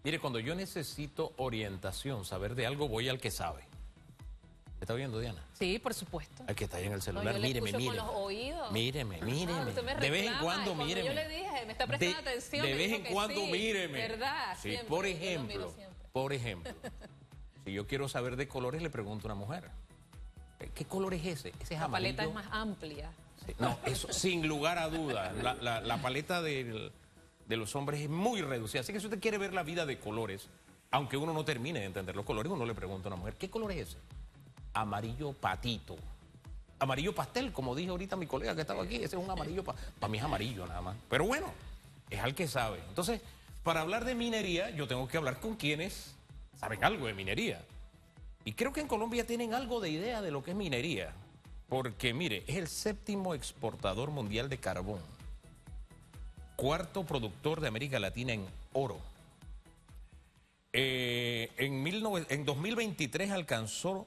Mire, cuando yo necesito orientación, saber de algo, voy al que sabe. ¿Me está viendo, Diana? Sí, por supuesto. Al que está ahí en el celular, No, yo le míreme, escucho míreme. con los oídos. Míreme. Usted me De vez en reclama, cuando, y cuando míreme. yo le dije, me está prestando atención. De me vez dijo en que cuando, sí, míreme. ¿verdad? Sí, Siempre, por yo lo miro ejemplo, si yo quiero saber de colores, le pregunto a una mujer. ¿Qué color es ese? Ese es La amarillo. paleta es más amplia. Sí, no, eso sin lugar a dudas. La paleta de los hombres es muy reducida. Así que si usted quiere ver la vida de colores, aunque uno no termine de entender los colores, uno le pregunta a una mujer, ¿qué color es ese? Amarillo patito. Amarillo pastel, como dije ahorita mi colega que estaba aquí. Ese es un amarillo, para mí es amarillo nada más. Pero bueno, es al que sabe. Entonces, para hablar de minería, yo tengo que hablar con quienes saben algo de minería. Y creo que en Colombia tienen algo de idea de lo que es minería. Porque, mire, es el 7º exportador mundial de carbón. 4º productor de América Latina en oro. En 2023 alcanzó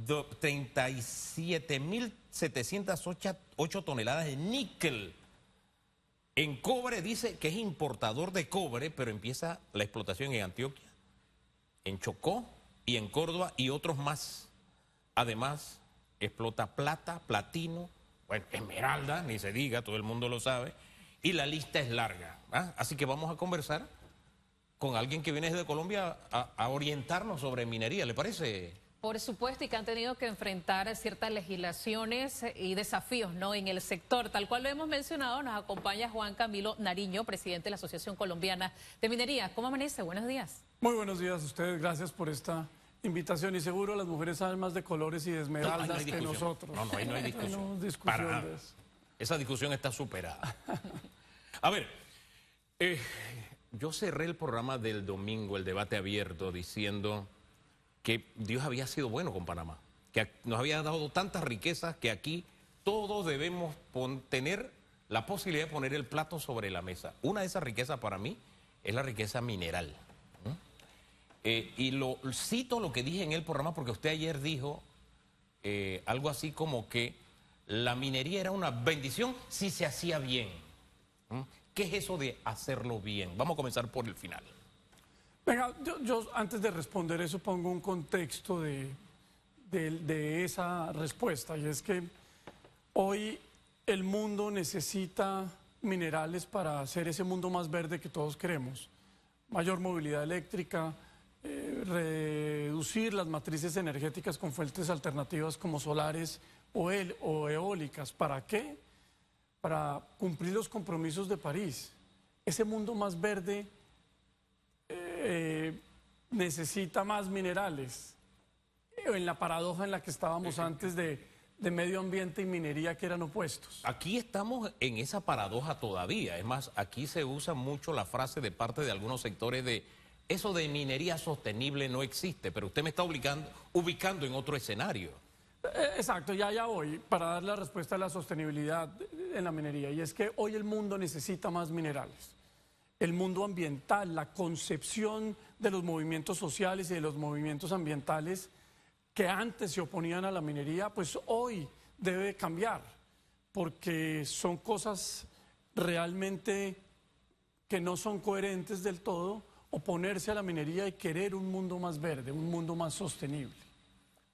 37.708 toneladas de níquel. En cobre dice que es importador de cobre, pero empieza la explotación en Antioquia, en Chocó y en Córdoba y otros más. Además, explota plata, platino, bueno, esmeralda, ni se diga, todo el mundo lo sabe, y la lista es larga. Así que vamos a conversar con alguien que viene desde Colombia a orientarnos sobre minería, ¿le parece? Por supuesto, y que han tenido que enfrentar ciertas legislaciones y desafíos, ¿no? En el sector, tal cual lo hemos mencionado, nos acompaña Juan Camilo Nariño, presidente de la Asociación Colombiana de Minería. ¿Cómo amanece? Buenos días. Muy buenos días a ustedes, gracias por esta invitación y seguro las mujeres saben más de colores y de esmeraldas No hay que nosotros. No, ahí no hay discusión. No, discusión de eso. Esa discusión está superada. A ver, yo cerré el programa del domingo, el debate abierto, diciendo que Dios había sido bueno con Panamá, que nos había dado tantas riquezas que aquí todos debemos tener la posibilidad de poner el plato sobre la mesa. Una de esas riquezas para mí es la riqueza mineral. Y cito lo que dije en el programa porque usted ayer dijo algo así como que la minería era una bendición si se hacía bien. ¿Qué es eso de hacerlo bien? Vamos a comenzar por el final. Venga, yo antes de responder eso pongo un contexto de esa respuesta y es que hoy el mundo necesita minerales para hacer ese mundo más verde que todos queremos. Mayor movilidad eléctrica, reducir las matrices energéticas con fuentes alternativas como solares o eólicas. ¿Para qué? Para cumplir los compromisos de París. Ese mundo más verde necesita más minerales. En la paradoja en la que estábamos antes de medio ambiente y minería que eran opuestos. Aquí estamos en esa paradoja todavía. Es más, aquí se usa mucho la frase de parte de algunos sectores de eso de minería sostenible no existe, pero usted me está ubicando en otro escenario. Exacto, ya voy para dar la respuesta a la sostenibilidad en la minería. Y es que hoy el mundo necesita más minerales. El mundo ambiental, la concepción de los movimientos sociales y de los movimientos ambientales que antes se oponían a la minería, pues hoy debe cambiar, porque son cosas realmente que no son coherentes del todo, oponerse a la minería y querer un mundo más verde, un mundo más sostenible.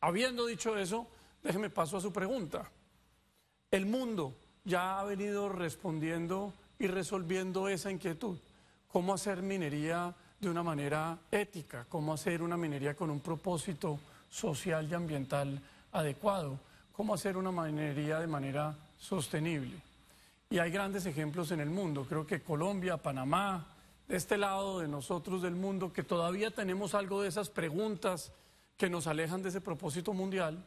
Habiendo dicho eso, déjeme paso a su pregunta. El mundo ya ha venido respondiendo y resolviendo esa inquietud. ¿Cómo hacer minería de una manera ética? ¿Cómo hacer una minería con un propósito social y ambiental adecuado? ¿Cómo hacer una minería de manera sostenible? Y hay grandes ejemplos en el mundo. Creo que Colombia, Panamá, de este lado de nosotros del mundo, que todavía tenemos algo de esas preguntas que nos alejan de ese propósito mundial.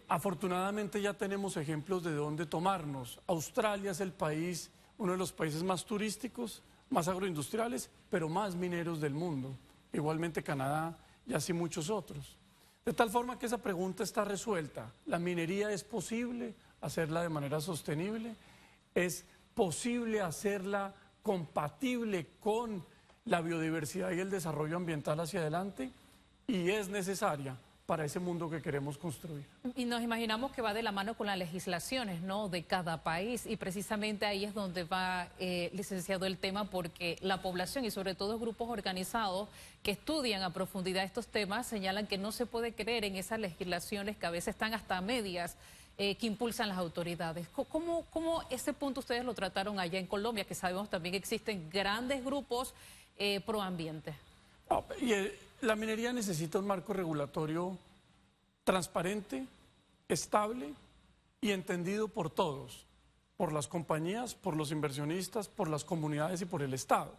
Afortunadamente ya tenemos ejemplos de dónde tomarnos. Australia es el país, uno de los países más turísticos, más agroindustriales, pero más mineros del mundo. Igualmente Canadá y así muchos otros. De tal forma que esa pregunta está resuelta. ¿La minería es posible hacerla de manera sostenible? ¿Es posible hacerla compatible con la biodiversidad y el desarrollo ambiental hacia adelante? ¿Y es necesaria? para ese mundo que queremos construir. Y nos imaginamos que va de la mano con las legislaciones, ¿no?, de cada país, y precisamente ahí es donde va, licenciado, el tema, porque la población y sobre todo grupos organizados que estudian a profundidad estos temas señalan que no se puede creer en esas legislaciones que a veces están hasta a medias, que impulsan las autoridades. ¿Cómo ese punto ustedes lo trataron allá en Colombia, que sabemos también que existen grandes grupos pro ambiente? La minería necesita un marco regulatorio transparente, estable y entendido por todos, por las compañías, por los inversionistas, por las comunidades y por el Estado,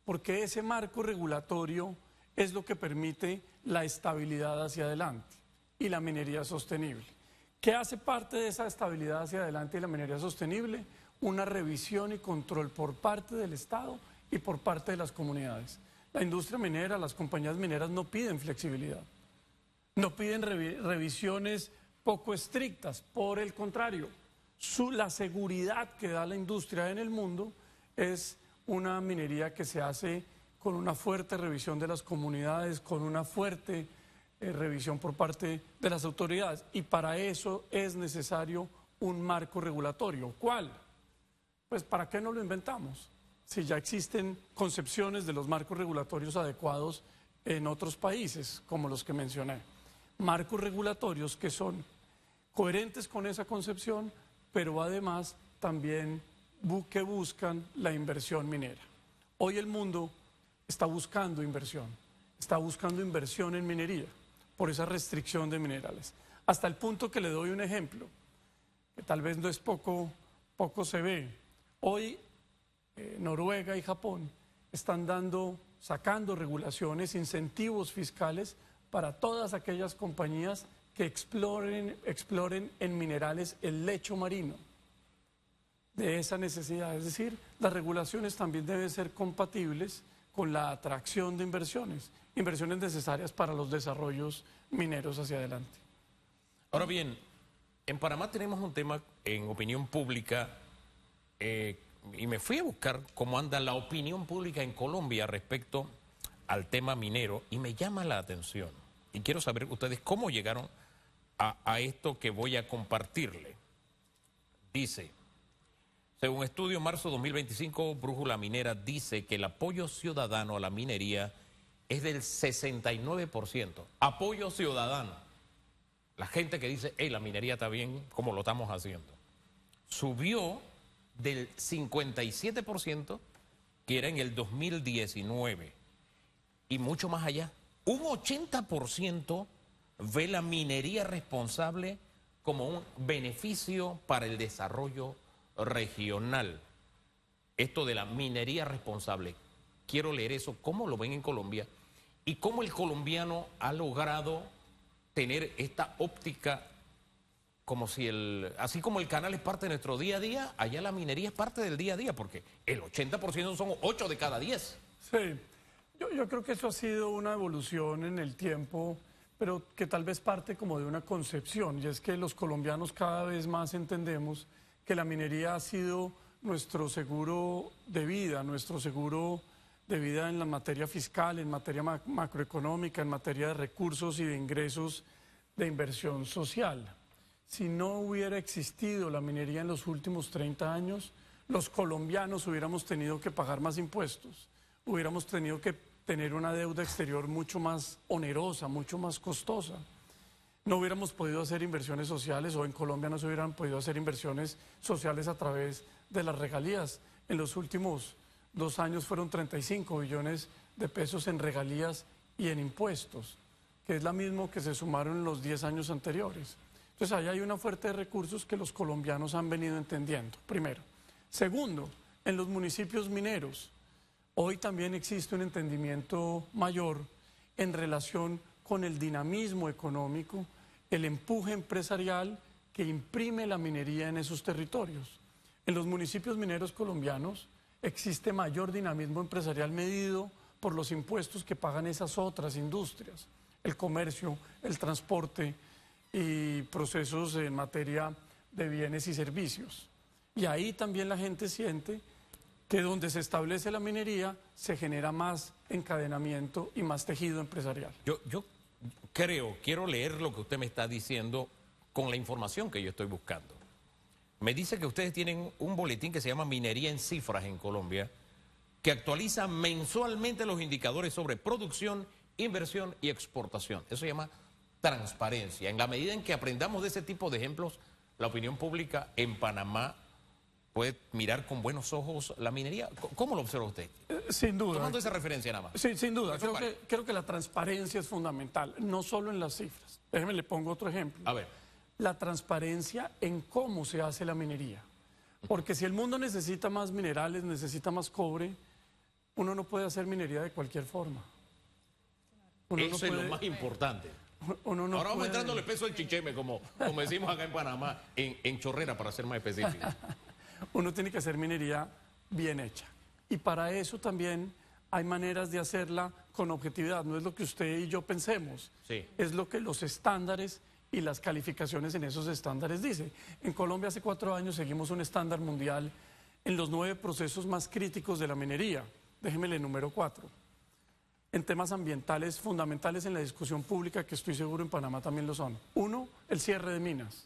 porque ese marco regulatorio es lo que permite la estabilidad hacia adelante y la minería sostenible. ¿Qué hace parte de esa estabilidad hacia adelante y la minería sostenible? Una revisión y control por parte del Estado y por parte de las comunidades. La industria minera, las compañías mineras no piden flexibilidad, no piden revisiones poco estrictas, por el contrario, la seguridad que da la industria en el mundo es una minería que se hace con una fuerte revisión de las comunidades, con una fuerte revisión por parte de las autoridades, y para eso es necesario un marco regulatorio. ¿Cuál? Pues ¿para qué no lo inventamos? Si ya existen concepciones de los marcos regulatorios adecuados en otros países, como los que mencioné. Marcos regulatorios que son coherentes con esa concepción, pero además también que buscan la inversión minera. Hoy el mundo está buscando inversión en minería, por esa restricción de minerales. Hasta el punto que le doy un ejemplo, que tal vez no es poco se ve. Hoy Noruega y Japón están sacando regulaciones, incentivos fiscales para todas aquellas compañías que exploren en minerales el lecho marino. De esa necesidad, es decir, las regulaciones también deben ser compatibles con la atracción de inversiones necesarias para los desarrollos mineros hacia adelante. Ahora bien, en Panamá tenemos un tema en opinión pública, y me fui a buscar cómo anda la opinión pública en Colombia respecto al tema minero, y me llama la atención. Y quiero saber ustedes cómo llegaron a esto que voy a compartirle. Dice, según estudio marzo 2025, Brújula Minera dice que el apoyo ciudadano a la minería es del 69%. Apoyo ciudadano. La gente que dice, hey, la minería está bien como lo estamos haciendo. Subió del 57% que era en el 2019 y mucho más allá. Un 80% ve la minería responsable como un beneficio para el desarrollo regional. Esto de la minería responsable, quiero leer eso, cómo lo ven en Colombia y cómo el colombiano ha logrado tener esta óptica, como si así como el canal es parte de nuestro día a día, allá la minería es parte del día a día, porque el 80% son 8 de cada 10. Sí, yo creo que eso ha sido una evolución en el tiempo, pero que tal vez parte como de una concepción, y es que los colombianos cada vez más entendemos que la minería ha sido nuestro seguro de vida, en la materia fiscal, en materia macroeconómica, en materia de recursos y de ingresos de inversión social. Si no hubiera existido la minería en los últimos 30 años, los colombianos hubiéramos tenido que pagar más impuestos, hubiéramos tenido que tener una deuda exterior mucho más onerosa, mucho más costosa. No hubiéramos podido hacer inversiones sociales, o en Colombia no se hubieran podido hacer inversiones sociales a través de las regalías. En los últimos 2 años fueron 35 billones de pesos en regalías y en impuestos, que es la misma que se sumaron en los 10 años anteriores. Entonces, ahí hay una fuente de recursos que los colombianos han venido entendiendo, primero. Segundo, en los municipios mineros, hoy también existe un entendimiento mayor en relación con el dinamismo económico, el empuje empresarial que imprime la minería en esos territorios. En los municipios mineros colombianos existe mayor dinamismo empresarial medido por los impuestos que pagan esas otras industrias, el comercio, el transporte y procesos en materia de bienes y servicios. Y ahí también la gente siente que donde se establece la minería se genera más encadenamiento y más tejido empresarial. Yo quiero leer lo que usted me está diciendo con la información que yo estoy buscando. Me dice que ustedes tienen un boletín que se llama Minería en Cifras en Colombia, que actualiza mensualmente los indicadores sobre producción, inversión y exportación. Eso se llama transparencia. En la medida en que aprendamos de ese tipo de ejemplos, la opinión pública en Panamá puede mirar con buenos ojos la minería. ¿Cómo lo observa usted? Sin duda. Tomando esa referencia nada más. Sí, sin duda. Creo que la transparencia es fundamental, no solo en las cifras. Déjeme, le pongo otro ejemplo. A ver. La transparencia en cómo se hace la minería. Porque si el mundo necesita más minerales, necesita más cobre, uno no puede hacer minería de cualquier forma. Eso es lo más importante. Ahora vamos entrando al peso del chicheme, como decimos acá en Panamá, en chorrera, para ser más específicos. Uno tiene que hacer minería bien hecha. Y para eso también hay maneras de hacerla con objetividad. No es lo que usted y yo pensemos. Sí. Es lo que los estándares y las calificaciones en esos estándares dicen. En Colombia hace 4 años seguimos un estándar mundial en los 9 procesos más críticos de la minería. Déjeme el número 4. En temas ambientales fundamentales en la discusión pública, que estoy seguro en Panamá también lo son. 1, el cierre de minas.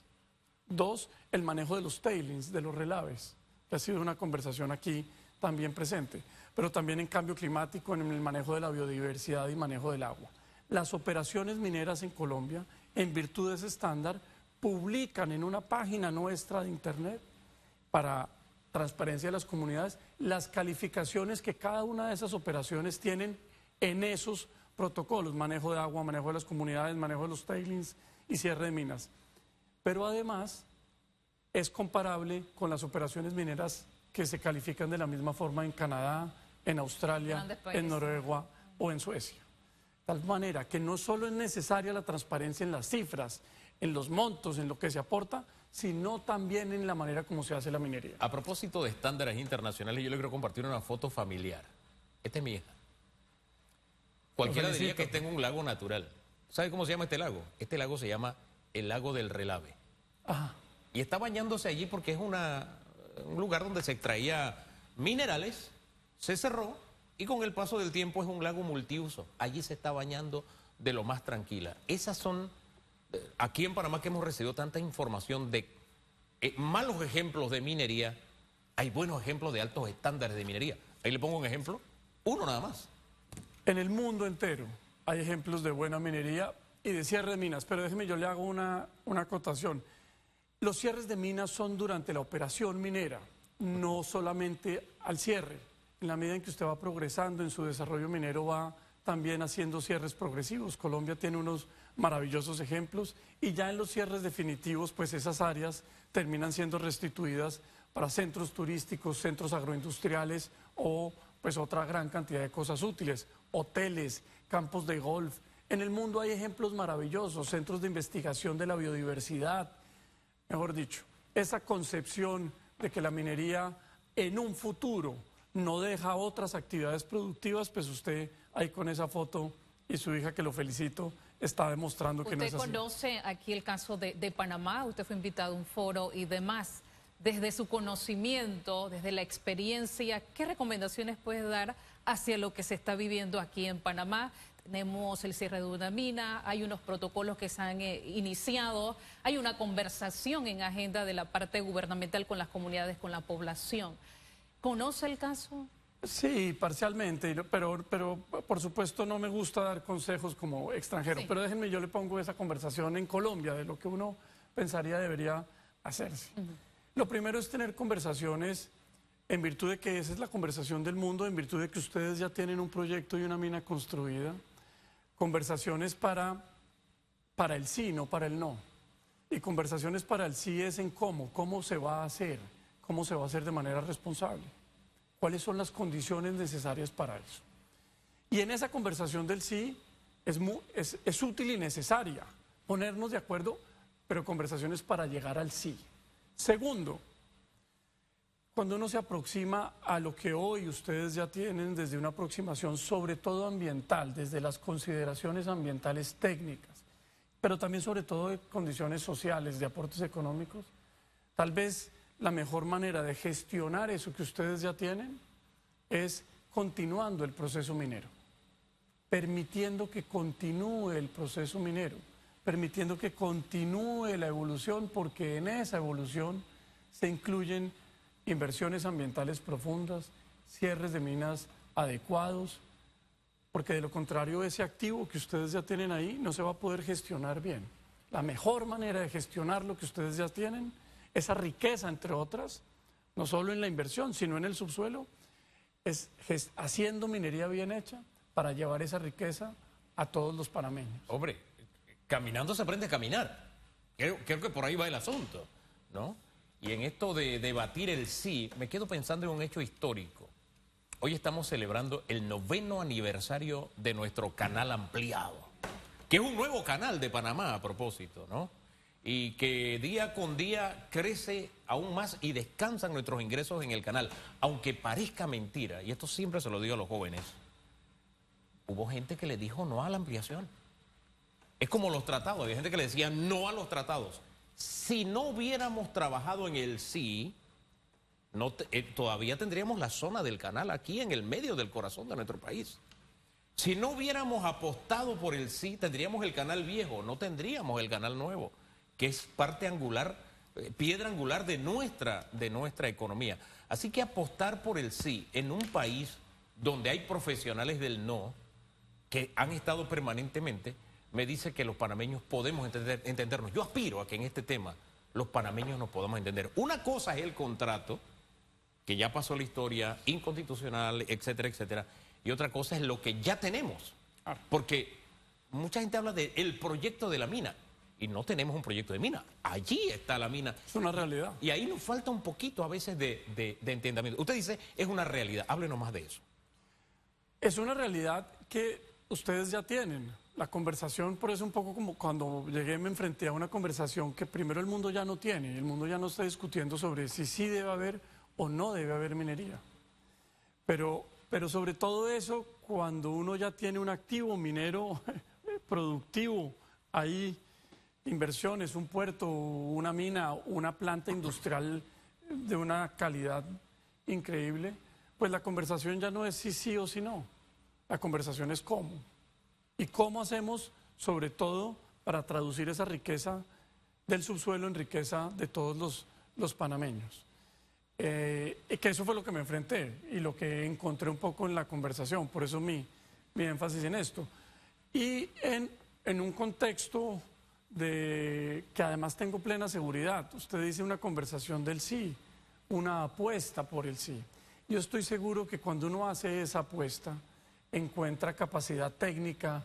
2, el manejo de los tailings, de los relaves, que ha sido una conversación aquí también presente. Pero también en cambio climático, en el manejo de la biodiversidad y manejo del agua. Las operaciones mineras en Colombia, en virtud de ese estándar, publican en una página nuestra de internet para transparencia de las comunidades las calificaciones que cada una de esas operaciones tienen en esos protocolos, manejo de agua, manejo de las comunidades, manejo de los tailings y cierre de minas. Pero además es comparable con las operaciones mineras que se califican de la misma forma en Canadá, en Australia, en Noruega o en Suecia. De tal manera que no solo es necesaria la transparencia en las cifras, en los montos, en lo que se aporta, sino también en la manera como se hace la minería. A propósito de estándares internacionales, yo le quiero compartir una foto familiar. Esta es mi hija. Cualquiera diría que está en un lago natural. ¿Sabe cómo se llama este lago? Este lago se llama el lago del Relave. Ajá. Y está bañándose allí porque es un lugar donde se extraía minerales, se cerró y con el paso del tiempo es un lago multiuso. Allí se está bañando de lo más tranquila. Esas son, aquí en Panamá que hemos recibido tanta información de malos ejemplos de minería, hay buenos ejemplos de altos estándares de minería. Ahí le pongo un ejemplo, uno nada más. En el mundo entero hay ejemplos de buena minería y de cierre de minas, pero déjeme, yo le hago una acotación. Los cierres de minas son durante la operación minera, no solamente al cierre. En la medida en que usted va progresando en su desarrollo minero, va también haciendo cierres progresivos. Colombia tiene unos maravillosos ejemplos y ya en los cierres definitivos, pues esas áreas terminan siendo restituidas para centros turísticos, centros agroindustriales o pues otra gran cantidad de cosas útiles, hoteles, campos de golf. En el mundo hay ejemplos maravillosos, centros de investigación de la biodiversidad. Mejor dicho, esa concepción de que la minería en un futuro no deja otras actividades productivas, pues usted ahí con esa foto y su hija, que lo felicito, está demostrando que no es así. Usted conoce aquí el caso de Panamá, usted fue invitado a un foro y demás. Desde su conocimiento, desde la experiencia, ¿qué recomendaciones puede dar hacia lo que se está viviendo aquí en Panamá? Tenemos el cierre de una mina, hay unos protocolos que se han iniciado, hay una conversación en agenda de la parte gubernamental con las comunidades, con la población. ¿Conoce el caso? Sí, parcialmente, pero por supuesto no me gusta dar consejos como extranjero, sí. Pero déjenme, yo le pongo esa conversación en Colombia de lo que uno pensaría debería hacerse. Lo primero es tener conversaciones en virtud de que esa es la conversación del mundo, en virtud de que ustedes ya tienen un proyecto y una mina construida. Conversaciones para el sí, no para el no. Y conversaciones para el sí es en cómo se va a hacer de manera responsable. ¿Cuáles son las condiciones necesarias para eso? Y en esa conversación del sí es útil y necesaria ponernos de acuerdo, pero conversaciones para llegar al sí. Segundo, cuando uno se aproxima a lo que hoy ustedes ya tienen desde una aproximación sobre todo ambiental, desde las consideraciones ambientales técnicas, pero también sobre todo de condiciones sociales, de aportes económicos, tal vez la mejor manera de gestionar eso que ustedes ya tienen es continuando el proceso minero. permitiendo que continúe el proceso minero, permitiendo que continúe la evolución, porque en esa evolución se incluyen inversiones ambientales profundas, cierres de minas adecuados, porque de lo contrario ese activo que ustedes ya tienen ahí no se va a poder gestionar bien. La mejor manera de gestionar lo que ustedes ya tienen, esa riqueza entre otras, no solo en la inversión, sino en el subsuelo, es haciendo minería bien hecha para llevar esa riqueza a todos los panameños. Hombre, caminando se aprende a caminar. Creo que por ahí va el asunto, ¿no? Y en esto de debatir el sí, me quedo pensando en un hecho histórico. Hoy estamos celebrando el 9º aniversario de nuestro canal ampliado, que es un nuevo canal de Panamá a propósito, ¿no? Y que día con día crece aún más y descansan nuestros ingresos en el canal. Aunque parezca mentira, y esto siempre se lo digo a los jóvenes, hubo gente que le dijo no a la ampliación. Es como los tratados, hay gente que le decía no a los tratados. Si no hubiéramos trabajado en el sí, todavía tendríamos la zona del canal aquí en el medio del corazón de nuestro país. Si no hubiéramos apostado por el sí, tendríamos el canal viejo, no tendríamos el canal nuevo, que es parte angular, piedra angular de nuestra economía. Así que apostar por el sí en un país donde hay profesionales del no, que han estado permanentemente, me dice que los panameños podemos entendernos. Yo aspiro a que en este tema los panameños nos podamos entender. Una cosa es el contrato, que ya pasó la historia, inconstitucional, etcétera, etcétera, y otra cosa es lo que ya tenemos. Porque mucha gente habla del proyecto de la mina, y no tenemos un proyecto de mina. Allí está la mina. Es una realidad. Y ahí nos falta un poquito a veces de entendimiento. Usted dice, es una realidad. Háblenos más de eso. Es una realidad que ustedes ya tienen. La conversación, por eso un poco como cuando llegué me enfrenté a una conversación que primero el mundo ya no tiene. El mundo ya no está discutiendo sobre si sí debe haber o no debe haber minería. Pero sobre todo eso, cuando uno ya tiene un activo minero productivo, hay inversiones, un puerto, una mina, una planta industrial de una calidad increíble, pues la conversación ya no es si sí o si no. La conversación es cómo. ¿Y cómo hacemos, sobre todo, para traducir esa riqueza del subsuelo en riqueza de todos los panameños? Que eso fue lo que me enfrenté y lo que encontré un poco en la conversación, por eso mi énfasis en esto. Y en un contexto de que además tengo plena seguridad, usted dice una conversación del sí, una apuesta por el sí. Yo estoy seguro que cuando uno hace esa apuesta, encuentra capacidad técnica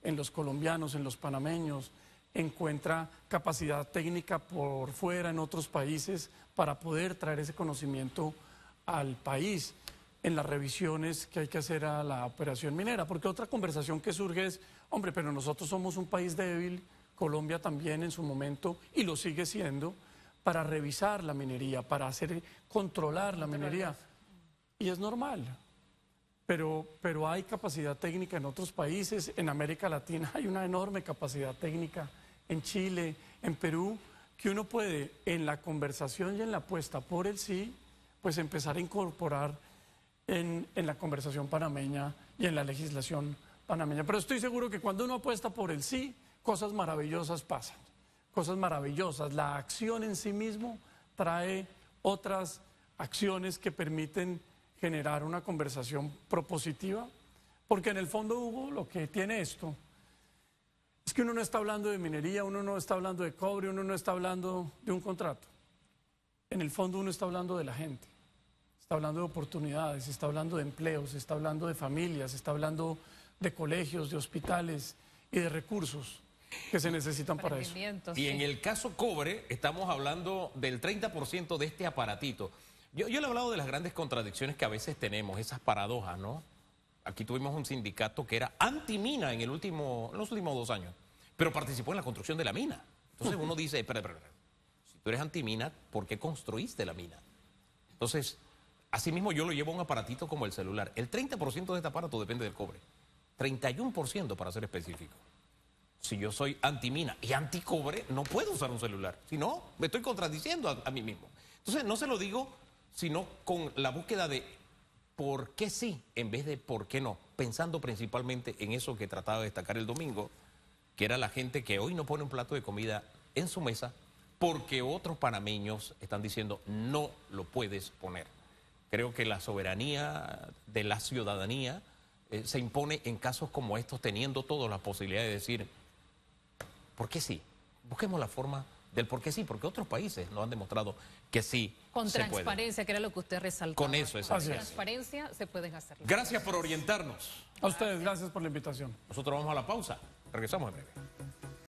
en los colombianos, en los panameños, encuentra capacidad técnica por fuera, en otros países, para poder traer ese conocimiento al país en las revisiones que hay que hacer a la operación minera. Porque otra conversación que surge es, hombre, pero nosotros somos un país débil, Colombia también en su momento, y lo sigue siendo, para revisar la minería, para controlar la minería. Y es normal. Pero hay capacidad técnica en otros países, en América Latina hay una enorme capacidad técnica, en Chile, en Perú, que uno puede en la conversación y en la apuesta por el sí, pues empezar a incorporar en la conversación panameña y en la legislación panameña. Pero estoy seguro que cuando uno apuesta por el sí, cosas maravillosas pasan, cosas maravillosas. La acción en sí mismo trae otras acciones que permiten generar una conversación propositiva, porque en el fondo, Hugo, lo que tiene esto es que uno no está hablando de minería, uno no está hablando de cobre, uno no está hablando de un contrato. En el fondo uno está hablando de la gente, está hablando de oportunidades, está hablando de empleos, está hablando de familias, está hablando de colegios, de hospitales y de recursos que se necesitan para eso. Y en el caso cobre, estamos hablando del 30% de este aparatito. Yo le he hablado de las grandes contradicciones que a veces tenemos, esas paradojas, ¿no? Aquí tuvimos un sindicato que era anti-mina en los últimos 2 años, pero participó en la construcción de la mina. Entonces uno dice, espera, si tú eres anti-mina, ¿por qué construiste la mina? Entonces, asimismo yo lo llevo a un aparatito como el celular. El 30% de este aparato depende del cobre, 31% para ser específico. Si yo soy anti-mina y anti-cobre, no puedo usar un celular, si no, me estoy contradiciendo a mí mismo. Entonces, no se lo digo sino con la búsqueda de por qué sí en vez de por qué no, pensando principalmente en eso que trataba de destacar el domingo, que era la gente que hoy no pone un plato de comida en su mesa porque otros panameños están diciendo no lo puedes poner. Creo que la soberanía de la ciudadanía se impone en casos como estos, teniendo todos la posibilidad de decir ¿por qué sí? Busquemos la forma del por qué sí, porque otros países nos han demostrado que sí Con se transparencia, puede. que era lo que usted resaltaba. Con eso es Con así. transparencia se pueden hacer. Gracias por orientarnos. A ustedes, gracias por la invitación. Nosotros vamos a la pausa. Regresamos en breve.